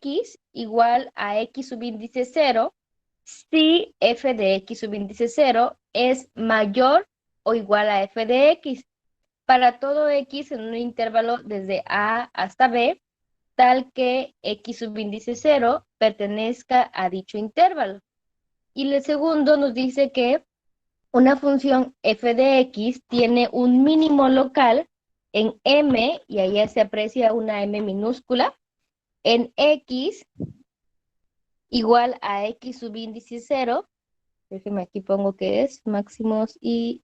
x igual a x subíndice 0 si f de x subíndice 0 es mayor o igual a f de x para todo x en un intervalo desde a hasta b, tal que x subíndice 0 pertenezca a dicho intervalo. Y el segundo nos dice que una función f de x tiene un mínimo local en m, y ahí se aprecia una m minúscula, en x igual a x subíndice 0. Déjenme aquí pongo que es máximos y...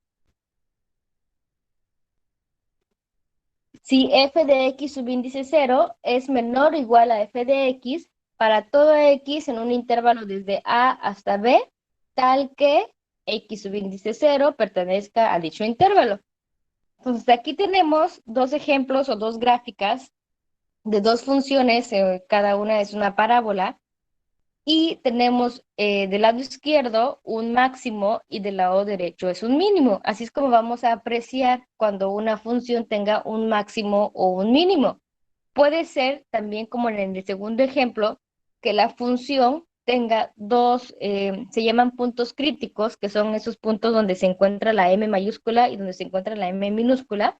Si f de x subíndice 0 es menor o igual a f de x para todo x en un intervalo desde a hasta b, tal que x subíndice 0 pertenezca a dicho intervalo. Entonces aquí tenemos dos ejemplos o dos gráficas de dos funciones, cada una es una parábola, y tenemos del lado izquierdo un máximo y del lado derecho es un mínimo. Así es como vamos a apreciar cuando una función tenga un máximo o un mínimo. Puede ser también como en el segundo ejemplo, que la función tenga dos, se llaman puntos críticos, que son esos puntos donde se encuentra la m mayúscula y donde se encuentra la m minúscula,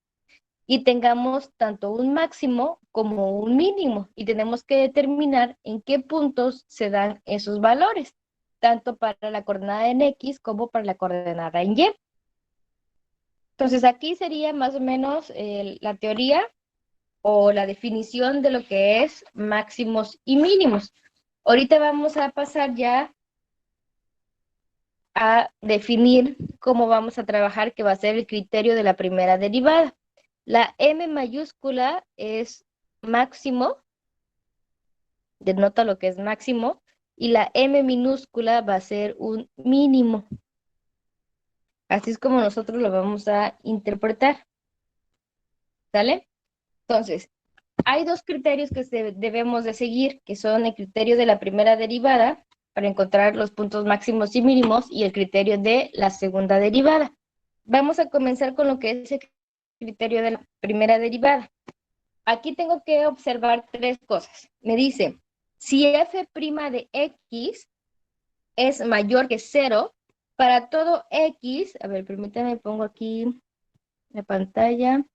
y tengamos tanto un máximo como un mínimo, y tenemos que determinar en qué puntos se dan esos valores, tanto para la coordenada en X como para la coordenada en Y. Entonces aquí sería más o menos la teoría o la definición de lo que es máximos y mínimos. Ahorita vamos a pasar ya a definir cómo vamos a trabajar, que va a ser el criterio de la primera derivada. La M mayúscula es máximo, denota lo que es máximo, y la M minúscula va a ser un mínimo. Así es como nosotros lo vamos a interpretar. ¿Sale? Entonces, hay dos criterios que debemos de seguir, que son el criterio de la primera derivada, para encontrar los puntos máximos y mínimos, y el criterio de la segunda derivada. Vamos a comenzar con lo que es el criterio de la primera derivada. Aquí tengo que observar tres cosas. Me dice, si f' de x es mayor que 0, para todo x, a ver, permítanme, pongo aquí la pantalla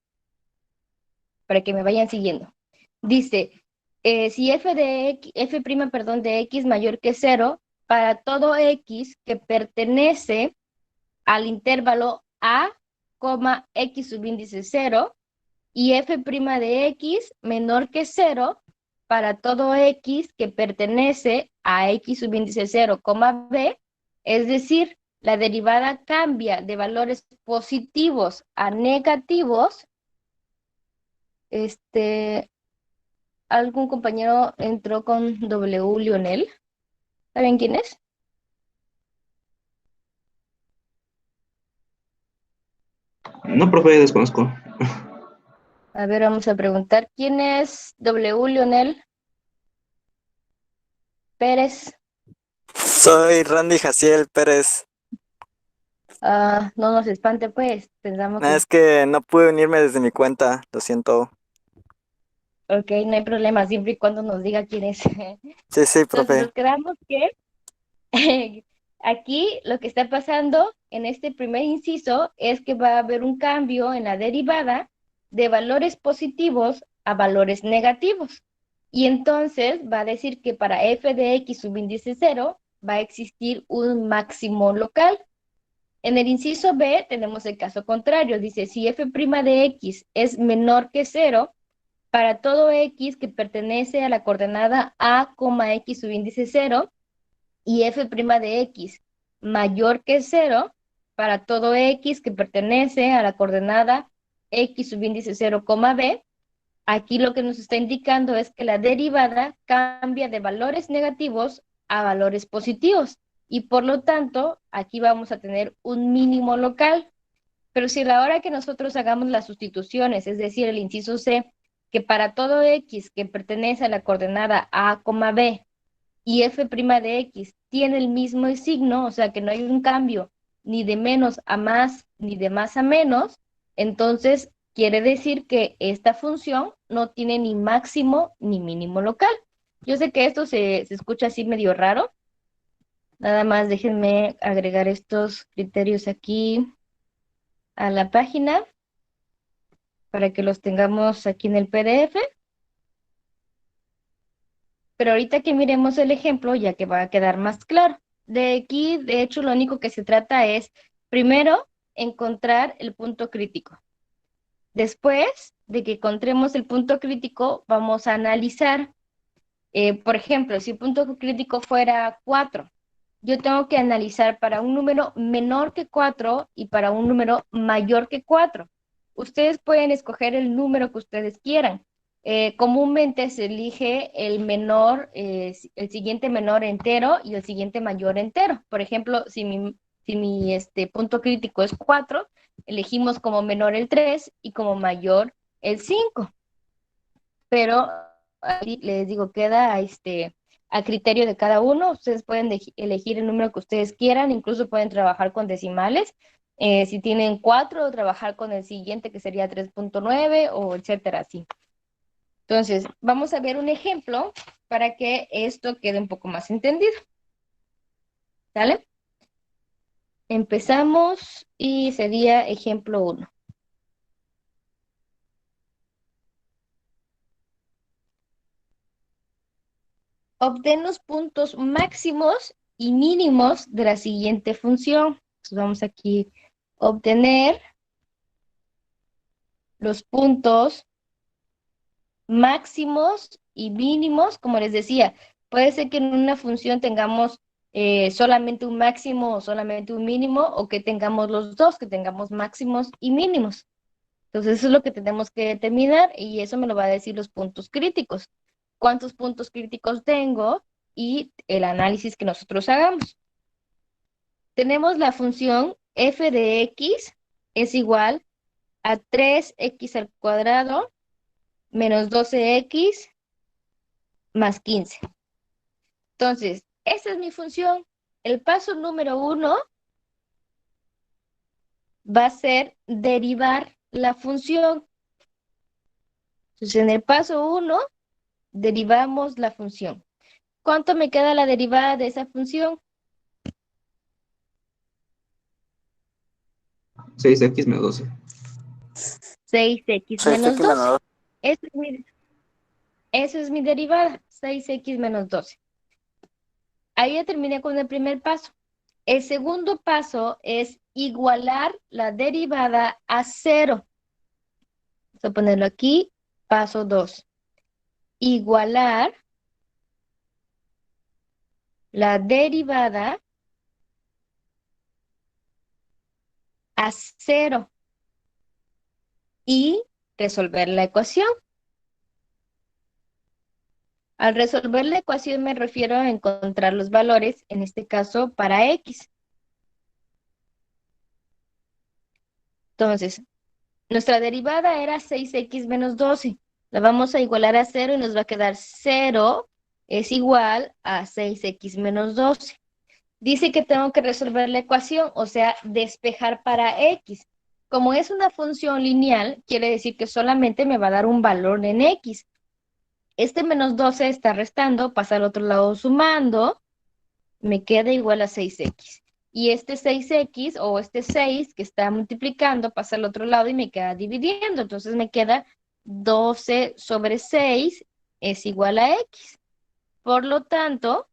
para que me vayan siguiendo. Dice, si f', de x mayor que 0, para todo x que pertenece al intervalo a, x subíndice 0, y f' de x menor que 0 para todo x que pertenece a x subíndice 0, b, es decir, la derivada cambia de valores positivos a negativos. Algún compañero entró con W Lionel. ¿Saben quién es? No, profe, desconozco. A ver, vamos a preguntar. ¿Quién es W Lionel Pérez? Soy Randy Jaciel Pérez. No nos espante, pues. Pensamos Nada, que... es que no pude unirme desde mi cuenta, lo siento. Ok, no hay problema, siempre y cuando nos diga quién es. Sí, sí, Entonces profe. nos quedamos que aquí lo que está pasando en este primer inciso es que va a haber un cambio en la derivada de valores positivos a valores negativos. Y entonces va a decir que para f de x subíndice 0 va a existir un máximo local. En el inciso B tenemos el caso contrario. Dice, si f' de x es menor que 0, para todo x que pertenece a la coordenada a, x subíndice 0, y f' de x mayor que 0 para todo x que pertenece a la coordenada x subíndice 0, b. Aquí lo que nos está indicando es que la derivada cambia de valores negativos a valores positivos, y por lo tanto aquí vamos a tener un mínimo local. Pero si a la hora que nosotros hagamos las sustituciones, es decir, el inciso C, que para todo x que pertenece a la coordenada a, b, y f' de x tiene el mismo signo, o sea que no hay un cambio ni de menos a más ni de más a menos, entonces quiere decir que esta función no tiene ni máximo ni mínimo local. Yo sé que esto se escucha así medio raro. Nada más déjenme agregar estos criterios aquí a la página para que los tengamos aquí en el PDF. Pero ahorita que miremos el ejemplo, ya que va a quedar más claro. De aquí, de hecho, lo único que se trata es, primero, encontrar el punto crítico. Después de que encontremos el punto crítico, vamos a analizar, por ejemplo, si el punto crítico fuera 4, yo tengo que analizar para un número menor que 4 y para un número mayor que 4. Ustedes pueden escoger el número que ustedes quieran. Comúnmente se elige el menor, el siguiente menor entero y el siguiente mayor entero. Por ejemplo, si mi punto crítico es 4, elegimos como menor el 3 y como mayor el 5. Pero ahí les digo, queda a criterio de cada uno. Ustedes pueden elegir el número que ustedes quieran, incluso pueden trabajar con decimales. Si tienen 4, trabajar con el siguiente que sería 3.9 o etcétera, así. Entonces, vamos a ver un ejemplo para que esto quede un poco más entendido. ¿Sale? Empezamos y sería ejemplo 1. Obtén los puntos máximos y mínimos de la siguiente función. Entonces vamos aquí a obtener los puntos máximos y mínimos. Como les decía, puede ser que en una función tengamos solamente un máximo o solamente un mínimo, o que tengamos los dos, que tengamos máximos y mínimos. Entonces eso es lo que tenemos que determinar, y eso me lo va a decir los puntos críticos. ¿Cuántos puntos críticos tengo? Y el análisis que nosotros hagamos. Tenemos la función f de x es igual a 3x al cuadrado menos 12x más 15. Entonces, esa es mi función. El paso número 1 va a ser derivar la función. Entonces, en el paso 1, derivamos la función. ¿Cuánto me queda la derivada de esa función? 6x menos 12. 6x 6x menos menos 12. 2. Esa es mi derivada, 6x menos 12. Ahí ya terminé con el primer paso. El segundo paso es igualar la derivada a 0. Vamos a ponerlo aquí, paso 2. Igualar la derivada a 0 y resolver la ecuación. Al resolver la ecuación me refiero a encontrar los valores, en este caso para x. Entonces, nuestra derivada era 6x menos 12. La vamos a igualar a 0 y nos va a quedar 0 es igual a 6x menos 12. Dice que tengo que resolver la ecuación, o sea, despejar para x. Como es una función lineal, quiere decir que solamente me va a dar un valor en x. Este menos 12 está restando, pasa al otro lado sumando, me queda igual a 6x. Y este 6x o este 6 que está multiplicando pasa al otro lado y me queda dividiendo. Entonces me queda 12 sobre 6 es igual a x. Por lo tanto,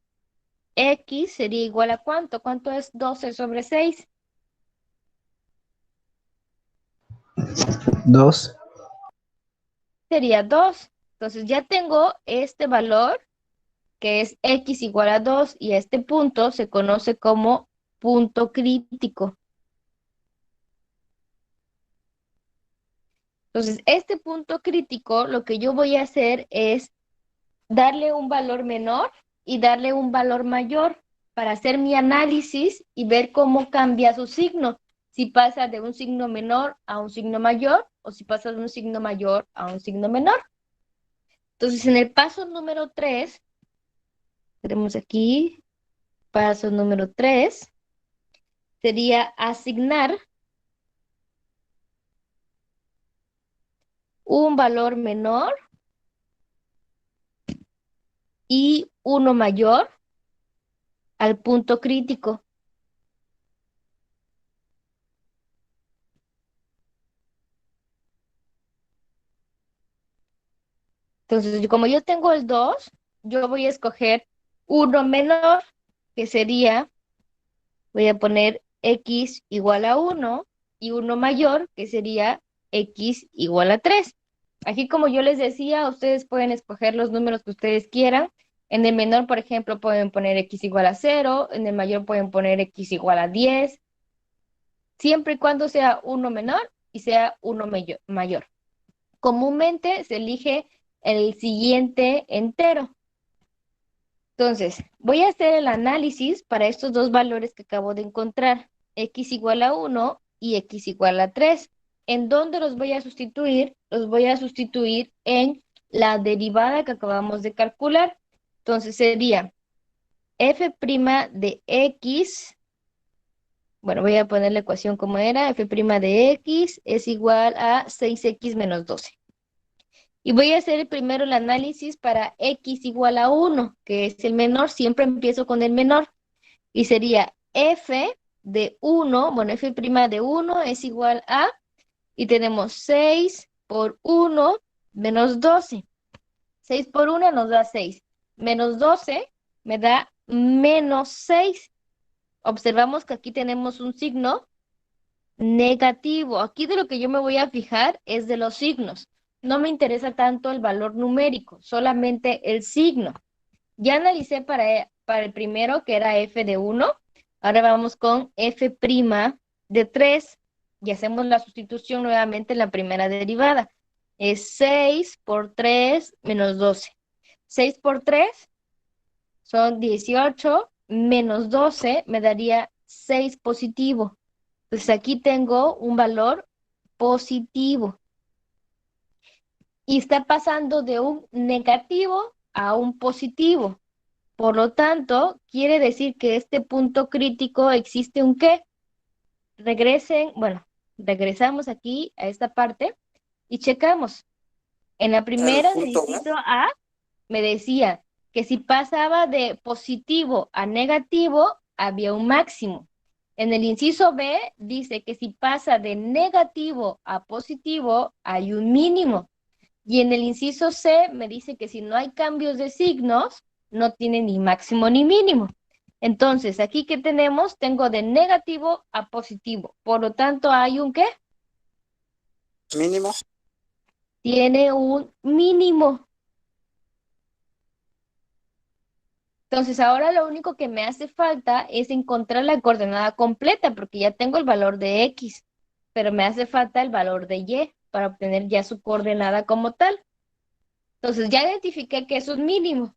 x sería igual a ¿cuánto? ¿Cuánto es 12 sobre 6? 2. Sería 2. Entonces ya tengo este valor, que es x igual a 2, y a este punto se conoce como punto crítico. Entonces, este punto crítico, lo que yo voy a hacer es darle un valor menor y darle un valor mayor para hacer mi análisis y ver cómo cambia su signo. Si pasa de un signo menor a un signo mayor, o si pasa de un signo mayor a un signo menor. Entonces, en el paso número 3, tenemos aquí, paso número 3, sería asignar un valor menor y 1 mayor al punto crítico. Entonces, como yo tengo el 2, yo voy a escoger uno menor, que sería, voy a poner x igual a 1, y uno mayor, que sería x igual a 3. Aquí, como yo les decía, ustedes pueden escoger los números que ustedes quieran. En el menor, por ejemplo, pueden poner x igual a 0, en el mayor pueden poner x igual a 10, siempre y cuando sea uno menor y sea uno mayor. Comúnmente se elige el siguiente entero. Entonces, voy a hacer el análisis para estos dos valores que acabo de encontrar, x igual a 1 y x igual a 3. ¿En dónde los voy a sustituir? Los voy a sustituir en la derivada que acabamos de calcular. Entonces sería f' de x, bueno, voy a poner la ecuación como era, f' de x es igual a 6x menos 12. Y voy a hacer primero el análisis para x igual a 1, que es el menor. Siempre empiezo con el menor. Y sería f de 1, bueno, f' de 1 es igual a, y tenemos 6 por 1 menos 12. 6 por 1 nos da 6. Menos 12 me da menos 6. Observamos que aquí tenemos un signo negativo. Aquí de lo que yo me voy a fijar es de los signos. No me interesa tanto el valor numérico, solamente el signo. Ya analicé para el primero, que era f de 1. Ahora vamos con f' de 3 y hacemos la sustitución nuevamente en la primera derivada. Es 6 por 3 menos 12. 6 por 3 son 18, menos 12 me daría 6 positivo. Entonces aquí tengo un valor positivo y está pasando de un negativo a un positivo. Por lo tanto, quiere decir que este punto crítico existe un qué. Regresamos aquí a esta parte y checamos. En la El primera, del punto B. inciso A, me decía que si pasaba de positivo a negativo, había un máximo. En el inciso B dice que si pasa de negativo a positivo, hay un mínimo. Y en el inciso C me dice que si no hay cambios de signos, no tiene ni máximo ni mínimo. Entonces, aquí que tenemos, tengo de negativo a positivo. Por lo tanto, hay un ¿qué? Mínimo. Tiene un mínimo. Entonces, ahora lo único que me hace falta es encontrar la coordenada completa, porque ya tengo el valor de X, pero me hace falta el valor de Y para obtener ya su coordenada como tal. Entonces, ya identifiqué que es un mínimo.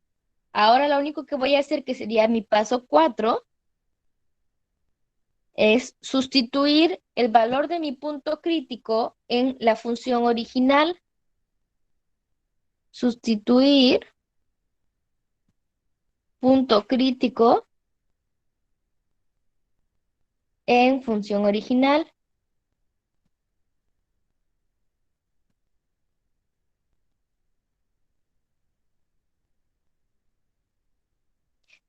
Ahora lo único que voy a hacer, que sería mi paso 4, es sustituir el valor de mi punto crítico en la función original. Sustituir punto crítico en función original.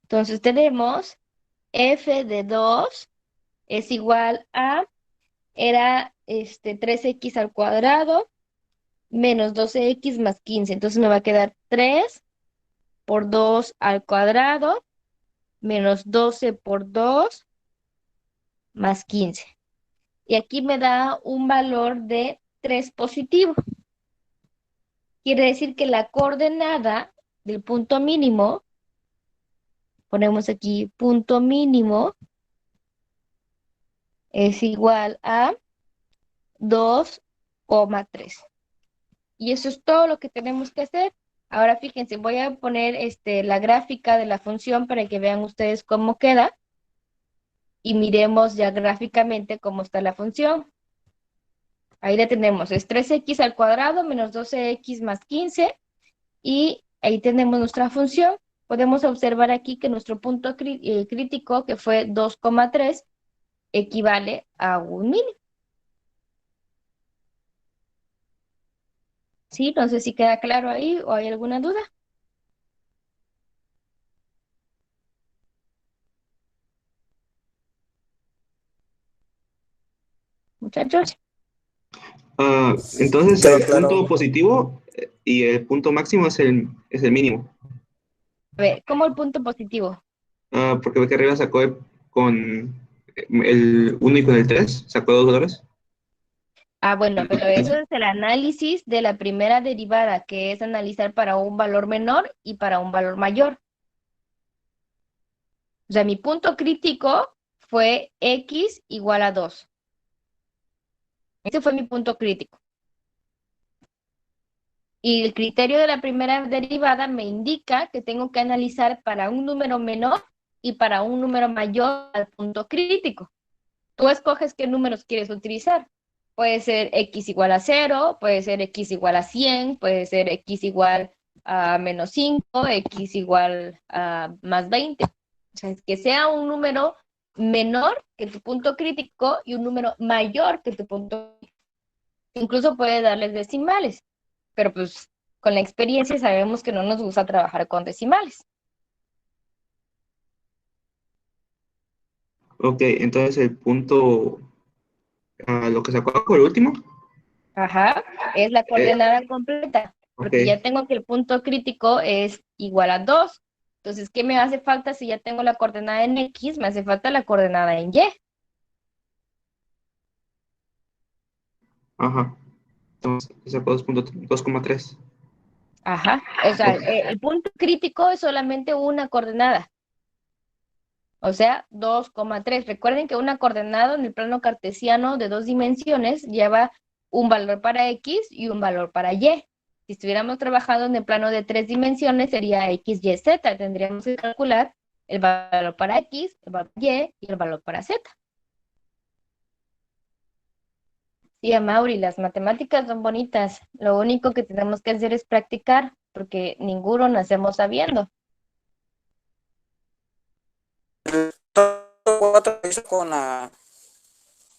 Entonces tenemos f de 2 es igual a, era 3x al cuadrado menos 12x más 15. Entonces me va a quedar 3 por 2 al cuadrado menos 12 por 2 más 15. Y aquí me da un valor de 3 positivo. Quiere decir que la coordenada del punto mínimo, ponemos aquí punto mínimo, es igual a 2,3. Y eso es todo lo que tenemos que hacer. Ahora fíjense, voy a poner la gráfica de la función para que vean ustedes cómo queda y miremos ya gráficamente cómo está la función. Ahí la tenemos, es 3x al cuadrado menos 12x más 15 y ahí tenemos nuestra función. Podemos observar aquí que nuestro punto crítico, que fue 2,3, equivale a un mínimo. ¿Sí? No sé si queda claro ahí o hay alguna duda. muchachos? Entonces Quedó el claro. punto positivo y el punto máximo es el mínimo. A ver, ¿cómo el punto positivo? Porque ve que arriba sacó con el uno y con el 3 sacó $2. Ah, bueno, pero eso es el análisis de la primera derivada, que es analizar para un valor menor y para un valor mayor. O sea, mi punto crítico fue x igual a 2. Ese fue mi punto crítico. Y el criterio de la primera derivada me indica que tengo que analizar para un número menor y para un número mayor al punto crítico. Tú escoges qué números quieres utilizar. Puede ser x igual a 0, puede ser x igual a 100, puede ser x igual a menos 5, x igual a más 20. O sea, que sea un número menor que tu punto crítico y un número mayor que tu punto crítico. Incluso puede darles decimales, pero pues con la experiencia sabemos que no nos gusta trabajar con decimales. Ok, entonces el punto, lo que sacó por último, Ajá, es la coordenada completa, ok, porque ya tengo que el punto crítico es igual a 2. Entonces, ¿qué me hace falta si ya tengo la coordenada en X? Me hace falta la coordenada en Y. ajá, entonces sacó 2,3. Ajá, o sea, el punto crítico es solamente una coordenada, o sea, 2,3. Recuerden que una coordenada en el plano cartesiano de 2 dimensiones lleva un valor para X y un valor para Y. Si estuviéramos trabajando en el plano de 3 dimensiones, sería X, Y, Z. Tendríamos que calcular el valor para X, el valor para Y y el valor para Z. Sí, Mauri, las matemáticas son bonitas. Lo único que tenemos que hacer es practicar, porque ninguno nacemos sabiendo. El 4 lo hizo con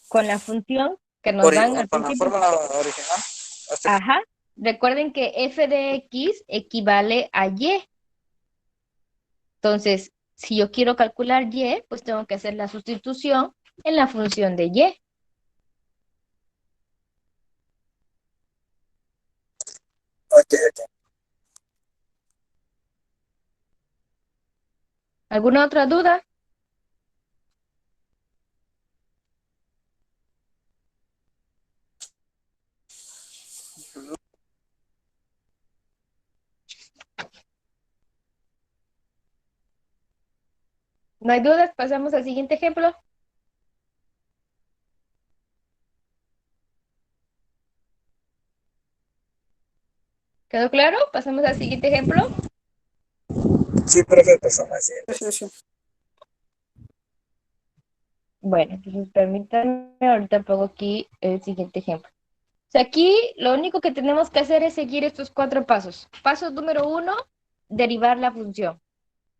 Con la función que nos dan al con la principio. fórmula original. Ajá. Recuerden que f de x equivale a y. Entonces, si yo quiero calcular y, pues tengo que hacer la sustitución en la función de y. Ok, ok. ¿Alguna otra duda? ¿No hay dudas? Pasamos al siguiente ejemplo. ¿Quedó claro? Pasamos al siguiente ejemplo. Sí, profe, persona, sí. Sí, sí. Bueno, entonces permítanme, ahorita pongo aquí el siguiente ejemplo. O sea, aquí lo único que tenemos que hacer es seguir estos 4 pasos. Paso número 1, derivar la función.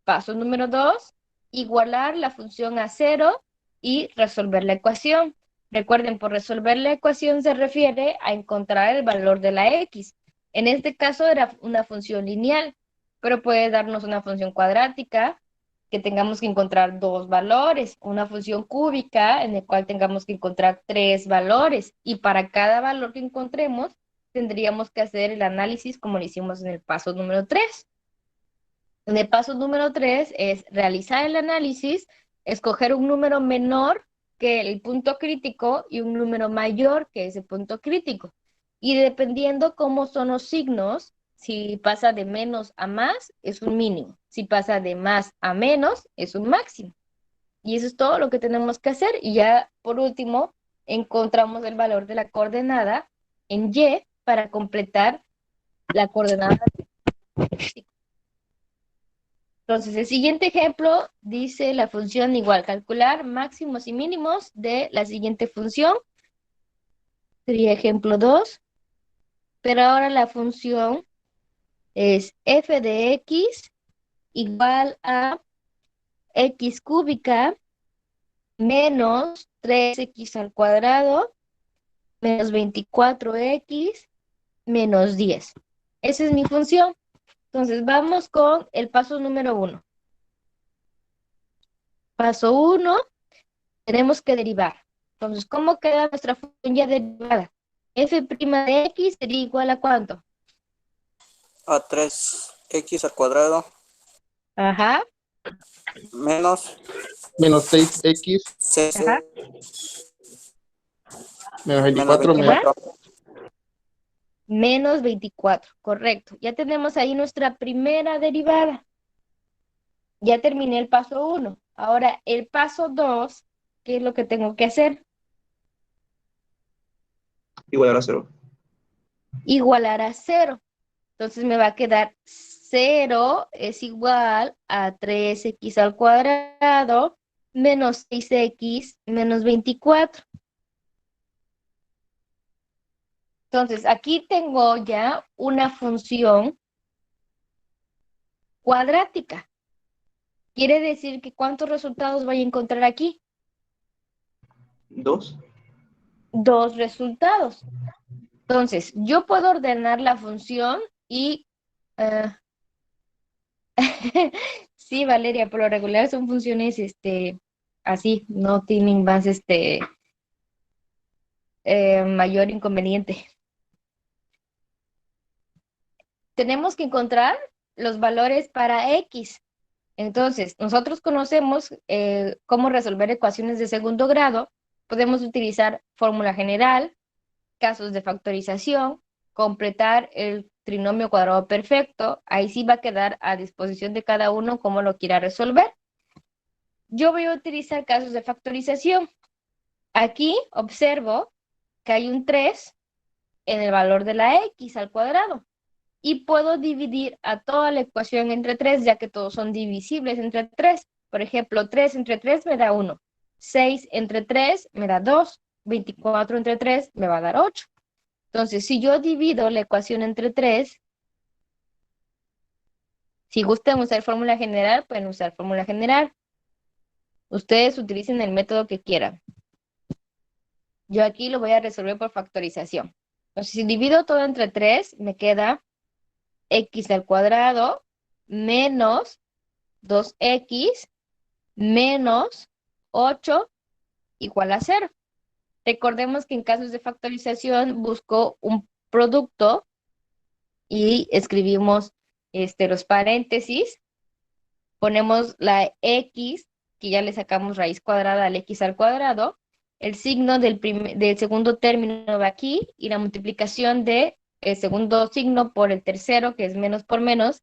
Paso número 2, igualar la función a 0 y resolver la ecuación. Recuerden, por resolver la ecuación se refiere a encontrar el valor de la x. En este caso era una función lineal, pero puede darnos una función cuadrática que tengamos que encontrar 2 valores, una función cúbica en la cual tengamos que encontrar 3 valores, y para cada valor que encontremos tendríamos que hacer el análisis como lo hicimos en el paso número 3. En el paso número 3 es realizar el análisis, escoger un número menor que el punto crítico y un número mayor que ese punto crítico. Y dependiendo cómo son los signos, si pasa de menos a más, es un mínimo. Si pasa de más a menos, es un máximo. Y eso es todo lo que tenemos que hacer. Y ya por último, encontramos el valor de la coordenada en Y para completar la coordenada. Entonces, el siguiente ejemplo dice la función igual, calcular máximos y mínimos de la siguiente función. Sería ejemplo 2, pero ahora la función es f de x igual a x cúbica menos 3x al cuadrado menos 24x menos 10. Esa es mi función. Entonces, vamos con el paso número 1. Paso 1, tenemos que derivar. Entonces, ¿cómo queda nuestra función ya derivada? F' de X sería igual a ¿cuánto? A 3x al cuadrado Ajá, menos Menos 6x 6 ajá, menos menos 24 ajá. 24. Menos 24, correcto. Ya tenemos ahí nuestra primera derivada. Ya terminé el paso 1. Ahora, el paso 2, ¿qué es lo que tengo que hacer? Igual a 0. Igualar a 0. Entonces me va a quedar 0 es igual a 3x al cuadrado menos 6x menos 24. Entonces, aquí tengo ya una función cuadrática. Quiere decir que ¿cuántos resultados voy a encontrar aquí? 2. 2 resultados. Entonces, yo puedo ordenar la función y... sí, Valeria, por lo regular son funciones así, no tienen más mayor inconveniente. Tenemos que encontrar los valores para X. Entonces, nosotros conocemos cómo resolver ecuaciones de segundo grado. Podemos utilizar fórmula general, casos de factorización, completar el trinomio cuadrado perfecto. Ahí sí va a quedar a disposición de cada uno cómo lo quiera resolver. Yo voy a utilizar casos de factorización. Aquí observo que hay un 3 en el valor de la X al cuadrado. Y puedo dividir a toda la ecuación entre 3, ya que todos son divisibles entre 3. Por ejemplo, 3 entre 3 me da 1. 6 entre 3 me da 2. 24 entre 3 me va a dar 8. Entonces, si yo divido la ecuación entre 3, si gustan usar fórmula general, pueden usar fórmula general. Ustedes utilicen el método que quieran. Yo aquí lo voy a resolver por factorización. Entonces, si divido todo entre 3, me queda x al cuadrado menos 2x menos 8 igual a 0. Recordemos que en casos de factorización busco un producto y escribimos los paréntesis, ponemos la x, que ya le sacamos raíz cuadrada al x al cuadrado, el signo del segundo término va aquí y la multiplicación del segundo signo por el tercero, que es menos por menos,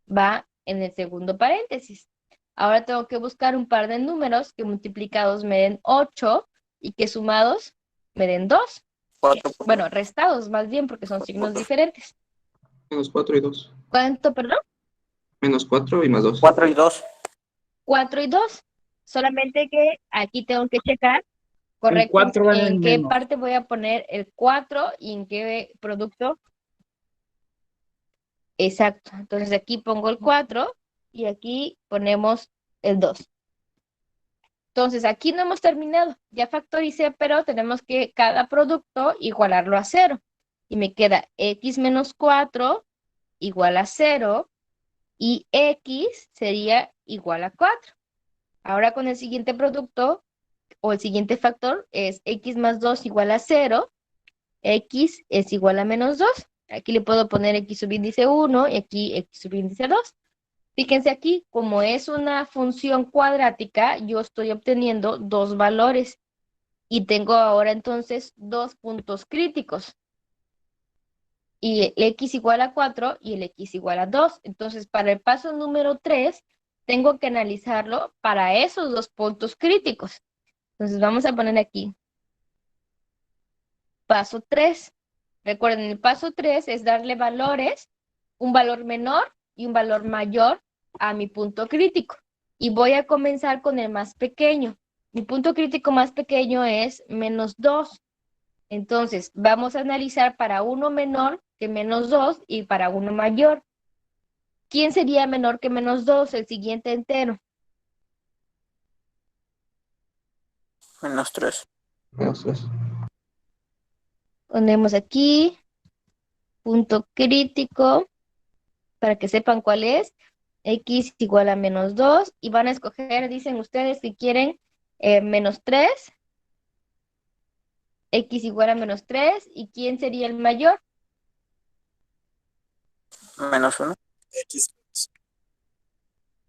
va en el segundo paréntesis. Ahora tengo que buscar un par de números que multiplicados me den 8 y que sumados me den 2. 4 Bueno, restados más bien porque son signos diferentes. Menos 4 y 2. ¿Cuánto, perdón? Menos 4 y más 2. 4 y 2. 4 y 2. Solamente que aquí tengo que checar, El correcto, 4 va en el en qué menos. parte voy a poner el 4 y en qué producto. Exacto. Entonces aquí pongo el 4 y aquí ponemos el 2. Entonces aquí no hemos terminado. Ya factoricé, pero tenemos que cada producto igualarlo a 0. Y me queda x menos 4 igual a 0 y x sería igual a 4. Ahora con el siguiente producto o el siguiente factor es x más 2 igual a 0, x es igual a menos 2. Aquí le puedo poner x subíndice 1 y aquí x subíndice 2. Fíjense aquí, como es una función cuadrática, yo estoy obteniendo dos valores y tengo ahora entonces dos puntos críticos. Y el x igual a 4 y el x igual a 2. Entonces, para el paso número 3, tengo que analizarlo para esos dos puntos críticos. Entonces, vamos a poner aquí paso 3. Recuerden, el paso 3 es darle valores, un valor menor y un valor mayor a mi punto crítico. Y voy a comenzar con el más pequeño. Mi punto crítico más pequeño es menos 2. Entonces, vamos a analizar para uno menor que menos 2 y para uno mayor. ¿Quién sería menor que menos 2? El siguiente entero. Menos 3. Menos 3. Ponemos aquí punto crítico para que sepan cuál es. X igual a menos 2 y van a escoger, dicen ustedes, si quieren menos 3 X igual a menos 3. ¿Y quién sería el mayor? Menos 1. X.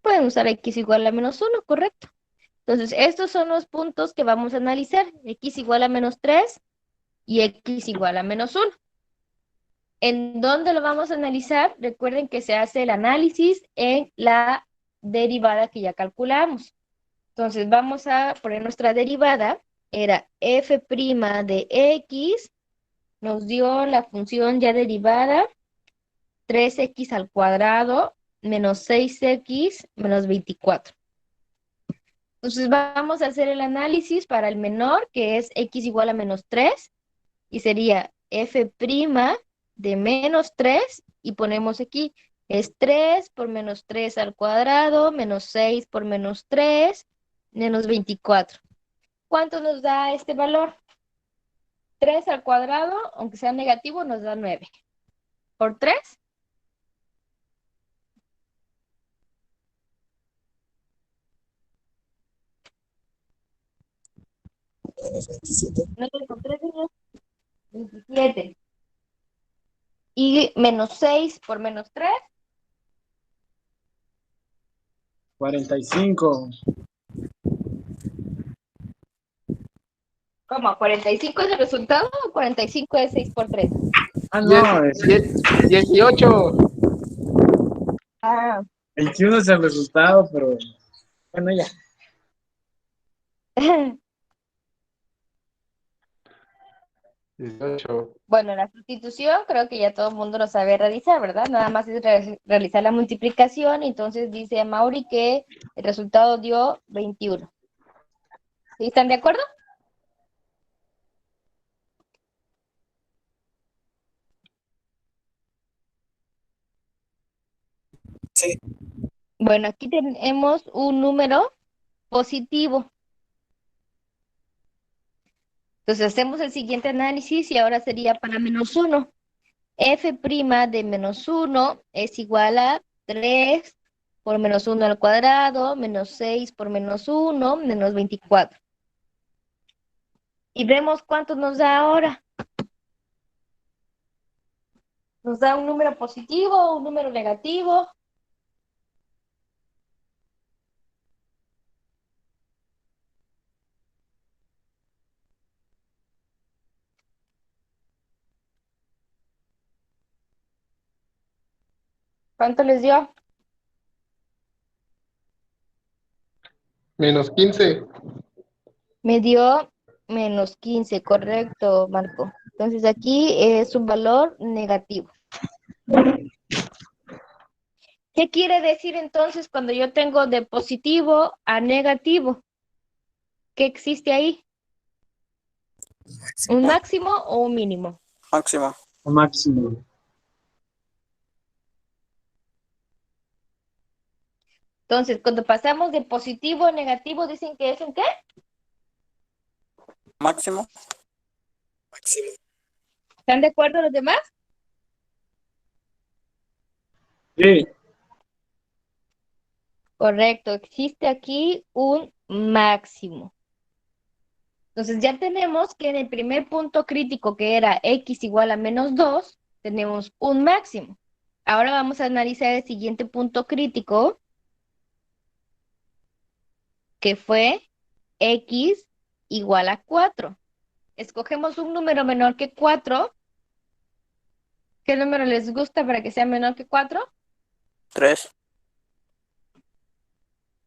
Pueden usar X igual a menos 1, correcto. Entonces, estos son los puntos que vamos a analizar. X igual a menos 3 y X igual a menos 1. ¿En dónde lo vamos a analizar? Recuerden que se hace el análisis en la derivada que ya calculamos. Entonces, vamos a poner nuestra derivada. Era f' de x, nos dio la función ya derivada, 3x al cuadrado menos 6x menos 24. Entonces, vamos a hacer el análisis para el menor, que es x igual a menos 3, y sería f' de menos 3, y ponemos aquí, es 3 por menos 3 al cuadrado, menos 6 por menos 3, menos 24. ¿Cuánto nos da este valor? 3 al cuadrado, aunque sea negativo, nos da 9. ¿Por 3? Menos 27. 9 por 3 es 27. Y menos 6 por menos 3. 45. ¿Cómo? ¿45 es el resultado o 45 es 6 por 3? Ah, no, 18. Ah. 21 es el resultado, pero bueno, ya. 18. Bueno, la sustitución creo que ya todo el mundo lo sabe realizar, ¿verdad? Nada más es realizar la multiplicación. Entonces dice Mauri que el resultado dio 21. ¿Sí? ¿Están de acuerdo? Sí. Bueno, aquí tenemos un número positivo. Entonces hacemos el siguiente análisis y ahora sería para menos 1. F' de menos 1 es igual a 3 por menos 1 al cuadrado, menos 6 por menos 1, menos 24. Y vemos cuánto nos da ahora. ¿Nos da un número positivo o un número negativo? ¿Cuánto les dio? Menos 15. Me dio menos 15, correcto, Marco. Entonces aquí es un valor negativo. ¿Qué quiere decir entonces cuando yo tengo de positivo a negativo? ¿Qué existe ahí? ¿Un máximo o un mínimo? Máximo. Máximo. Entonces, cuando pasamos de positivo a negativo, dicen que es un ¿qué? Máximo. Máximo. ¿Están de acuerdo los demás? Sí. Correcto, existe aquí un máximo. Entonces ya tenemos que en el primer punto crítico, que era x igual a menos 2, tenemos un máximo. Ahora vamos a analizar el siguiente punto crítico, que fue x igual a 4. Escogemos un número menor que 4. ¿Qué número les gusta para que sea menor que 4? 3.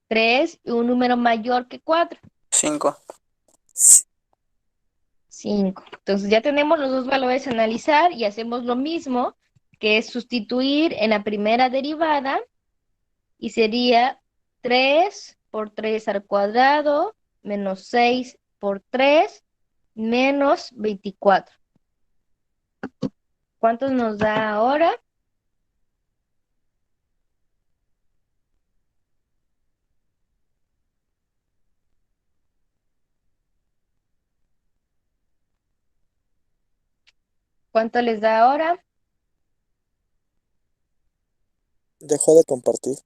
3 y un número mayor que 4. 5. 5. Entonces ya tenemos los dos valores a analizar y hacemos lo mismo, que es sustituir en la primera derivada y sería 3 por 3 al cuadrado menos 6 por 3 menos 24. ¿Cuánto nos da ahora? ¿Cuánto les da ahora? Dejó de compartir.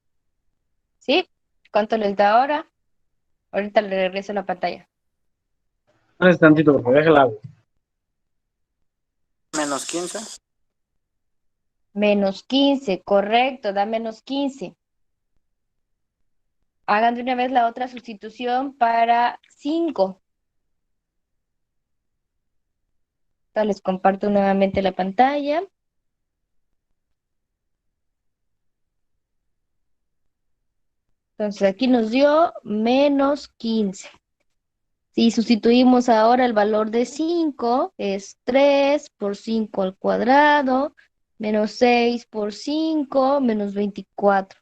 ¿Sí? ¿Cuánto les da ahora? Ahorita le regreso la pantalla. No es tantito, porque déjala. menos 15. Menos 15, correcto, da menos 15. Hagan de una vez la otra sustitución para 5. Les comparto nuevamente la pantalla. Entonces aquí nos dio menos 15. Si sustituimos ahora el valor de 5, es 3 por 5 al cuadrado, menos 6 por 5, menos 24.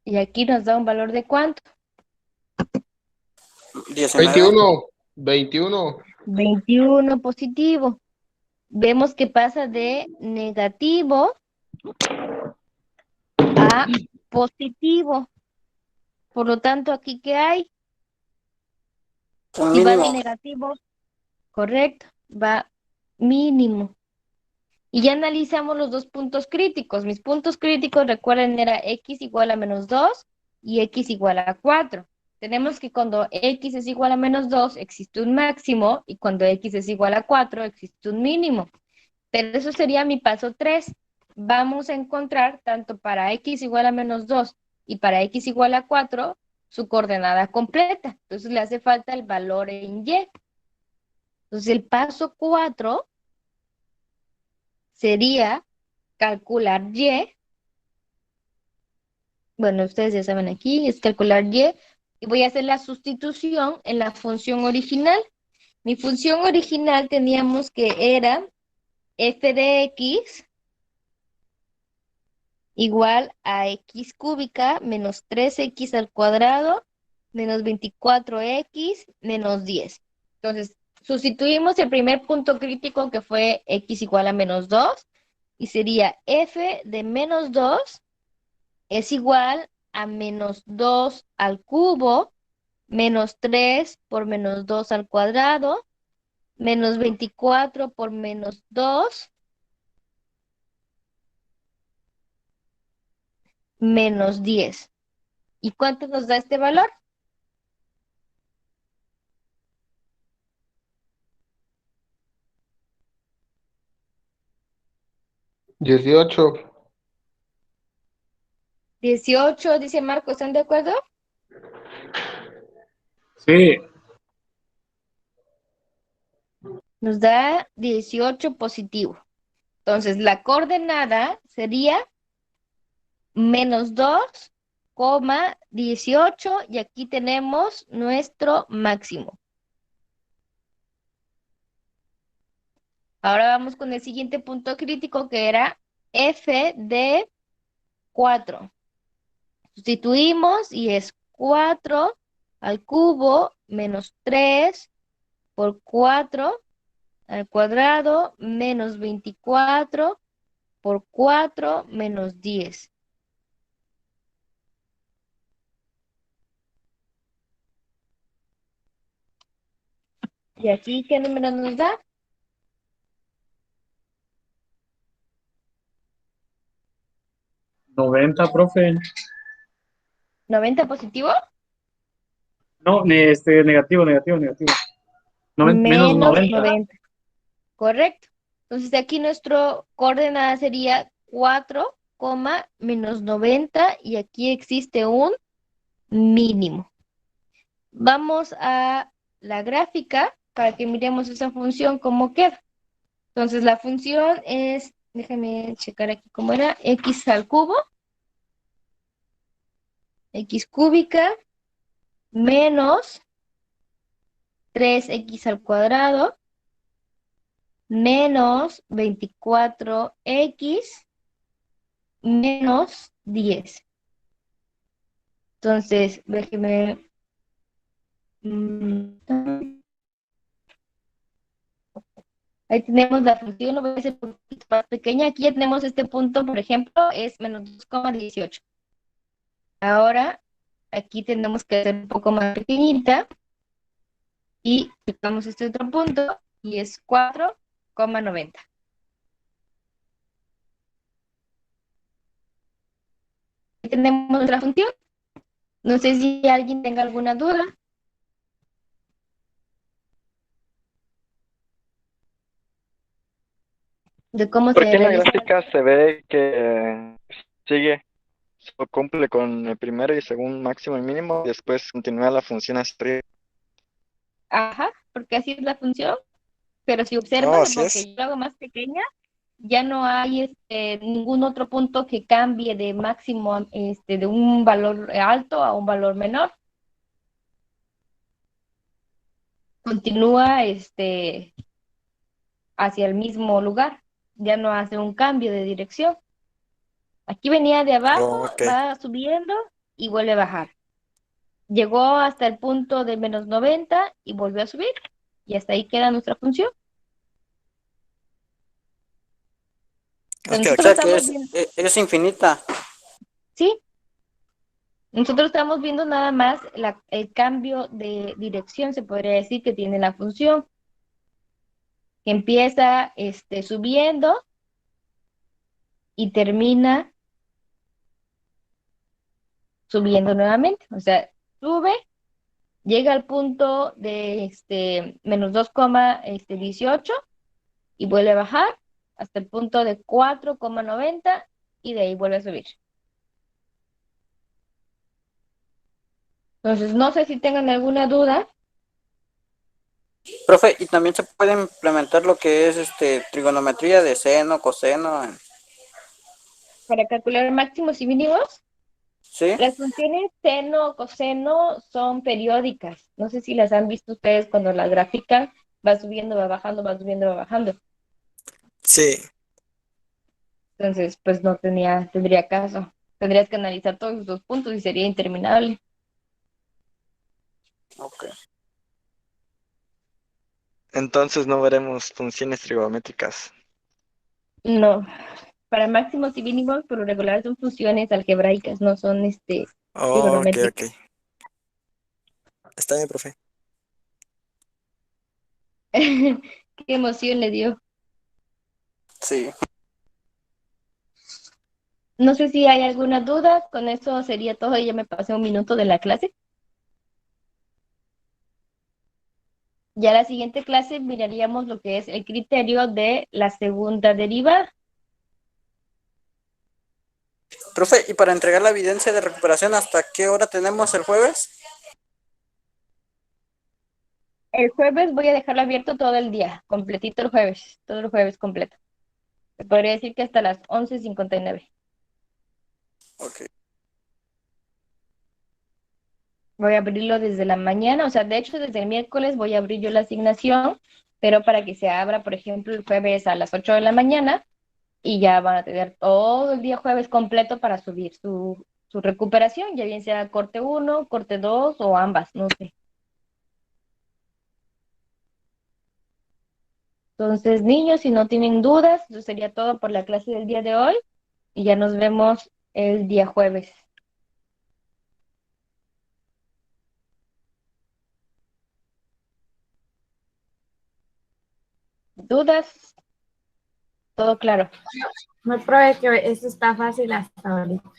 Y aquí nos da un valor de ¿cuánto? 19. 21. 21. 21 positivo. Vemos que pasa de negativo a positivo. Por lo tanto, ¿aquí qué hay? Un Si va de mínimo. negativo, correcto, va mínimo. Y ya analizamos los dos puntos críticos. Mis puntos críticos, recuerden, era x igual a menos 2 y x igual a 4. Tenemos que cuando x es igual a menos 2 existe un máximo y cuando x es igual a 4 existe un mínimo. Pero eso sería mi paso 3. Vamos a encontrar tanto para x igual a menos 2 y para x igual a 4 su coordenada completa. Entonces le hace falta el valor en y. Entonces el paso 4 sería calcular y. Bueno, ustedes ya saben aquí, es calcular y voy a hacer la sustitución en la función original. Mi función original teníamos que era f de x igual a x cúbica menos 3x al cuadrado menos 24x menos 10. Entonces, sustituimos el primer punto crítico que fue x igual a menos 2 y sería f de menos 2 es igual a menos 2 al cubo menos 3 por menos 2 al cuadrado menos 24 por menos 2 menos 10. ¿Y cuánto nos da este valor? Dieciocho. 18, dice Marco, ¿están de acuerdo? Sí, Nos da 18 positivo. Entonces, la coordenada sería menos 2,18 y aquí tenemos nuestro máximo. Ahora vamos con el siguiente punto crítico que era f de 4. Sustituimos y es 4 al cubo menos 3 por 4 al cuadrado menos 24 por 4 menos 10. ¿Y aquí qué número nos da? 90, profe. ¿90 positivo? No, negativo. Menos Menos 90. 90. Correcto. Entonces aquí nuestro coordenada sería 4, menos 90 y aquí existe un mínimo. Vamos a la gráfica para que miremos esa función cómo queda. Entonces la función es, déjame checar aquí cómo era, x al cubo, x cúbica, menos 3x al cuadrado, menos 24x, menos 10. Entonces, déjeme... Ahí tenemos la función, lo voy a hacer un poquito más pequeña. Aquí ya tenemos este punto, por ejemplo, es menos 2,18. Ahora, aquí tenemos que hacer un poco más pequeñita. Y aplicamos este otro punto, y es 4,90. Aquí tenemos nuestra función. No sé si alguien tenga alguna duda. de cómo Porque se en la realiza. gráfica se ve que sigue, cumple con el primero y segundo máximo y mínimo, y después continúa la función hacia arriba. Ajá, porque así es la función, pero si Oh, observas, así porque es. yo lo hago más pequeña, ya no hay ningún otro punto que cambie de máximo, de un valor alto a un valor menor. Continúa hacia el mismo lugar, ya no hace un cambio de dirección. Aquí venía de abajo, Oh, ok. va subiendo y vuelve a bajar. Llegó hasta el punto de -90 y volvió a subir. Y hasta ahí queda nuestra función. Ok, Entonces, O ok. nosotros sea que estamos viendo, es infinita. sí, nosotros estamos viendo nada más el cambio de dirección, se podría decir, que tiene la función, que empieza subiendo y termina subiendo nuevamente. O sea, sube, llega al punto de -2,18 y vuelve a bajar hasta el punto de 4,90 y de ahí vuelve a subir. Entonces, no sé si tengan alguna duda. Profe, y también se puede implementar lo que es trigonometría de seno, coseno, Para calcular máximos y mínimos, ¿sí? las funciones seno o coseno son periódicas. No sé si las han visto ustedes cuando la gráfica va subiendo, va bajando, va subiendo, va bajando. Sí. Entonces, pues no tendría caso. Tendrías que analizar todos esos puntos y sería interminable. Ok. Entonces no veremos funciones trigonométricas. No, para máximos y mínimos, por lo regular son funciones algebraicas, no son Oh, ok, ok. trigonométricas. Está bien, profe. Qué emoción le dio. Sí. No sé si hay alguna duda, con eso sería todo, ya me pasé un minuto de la clase. Ya la siguiente clase miraríamos lo que es el criterio de la segunda derivada. Profe, ¿y para entregar la evidencia de recuperación hasta qué hora tenemos el jueves? El jueves voy a dejarlo abierto todo el día, completito el jueves, todo el jueves completo. Se podría decir que hasta las 11:59. Ok. Voy a abrirlo desde la mañana, o sea, de hecho desde el miércoles voy a abrir yo la asignación, pero para que se abra, por ejemplo, el jueves a las 8 de la mañana y ya van a tener todo el día jueves completo para subir su recuperación, ya bien sea corte 1, corte 2 o ambas, no sé. Entonces, niños, si no tienen dudas, eso sería todo por la clase del día de hoy y ya nos vemos el día jueves. ¿Dudas? Todo claro. No, profe, que esto está fácil hasta ahorita.